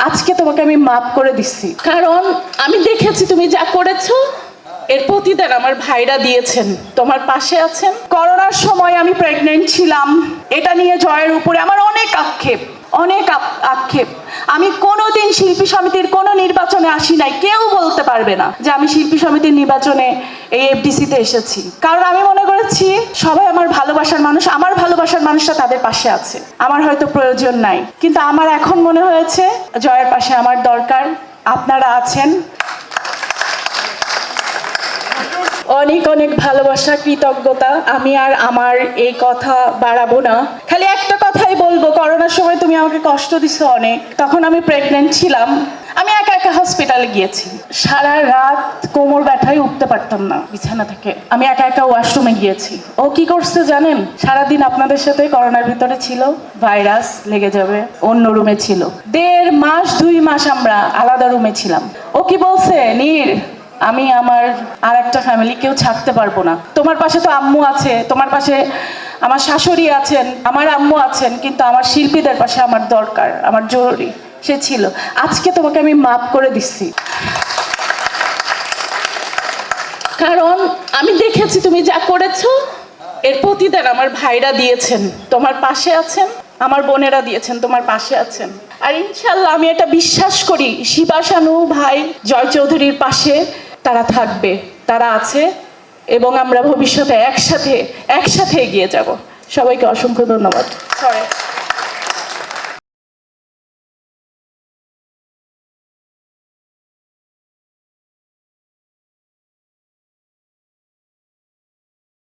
আজকে তোমাকে আমি মাফ করে দিচ্ছি, কারণ আমি দেখেছি তুমি যা করেছো এর প্রতিদান আমার ভাইরা দিয়েছেন, তোমার পাশে আছেন। করোনার সময় আমি প্রেগনেন্ট ছিলাম, এটা নিয়ে জয়ের উপরে আমার অনেক আক্ষেপ। আমি কোনোদিন শিল্পী সমিতির কোনো নির্বাচনে আসি নাই, কেউ বলতে পারবে না যে আমি শিল্পী সমিতির নির্বাচনে এই এফডিসিতে এসেছি, কারণ আমি মনে করেছি সবাই আমার ভালোবাসার মানুষ, আমার ভালোবাসার মানুষটা তাদের পাশে আছে, আমার হয়তো প্রয়োজন নাই। কিন্তু আমার এখন মনে হয়েছে জয়ের পাশে আমার দরকার, আপনারা আছেন। অনেক অনেক ভালোবাসা, কৃতজ্ঞতা। আমি আর আমার এই কথা বাড়াবো না, খালি একটা কথাই বলবো, করোনার সময় তুমি আমাকে কষ্ট দিছো অনেক। তখন আমি প্রেগনেন্ট ছিলাম, আমি একা হসপিটালে গিয়েছি, সারা রাত কোমর ব্যথায় উঠতে পারতাম না বিছানা থেকে, আমি একা ওয়াশরুমে গিয়েছি। ও কি করছে জানেন? সারাদিন আপনাদের সাথে করোনার ভিতরে ছিল, ভাইরাস লেগে যাবে, অন্য রুমে ছিল, 1.5 মাস 2 মাস আমরা আলাদা রুমে ছিলাম। ও কি বলছে, নীর আমি আমার আর একটা ফ্যামিলি কেউ ছাড়তে পারবো না, তোমার পাশে তো আম্মু আছে, তোমার পাশে আমার শাশুড়ি আছেন, আমার আম্মু আছেন, কিন্তু আমার শিল্পীদের পাশে আমার দরকার, আমার জরুরি। সে ছিল। আজকে তোমাকে আমি মাফ করে দিচ্ছি, কারণ আমি দেখেছি তুমি যা করেছো এর প্রতিদান আমার ভাইরা দিয়েছেন, তোমার পাশে আছেন, আমার বোনেরা দিয়েছেন, তোমার পাশে আছেন। আর ইনশাল্লাহ আমি এটা বিশ্বাস করি, শিবা শানু ভাই জয় চৌধুরীর পাশে তারা থাকবে, তারা আছে, এবং আমরা ভবিষ্যতে একসাথে এগিয়ে যাব। সবাইকে অসংখ্য ধন্যবাদ। সরি।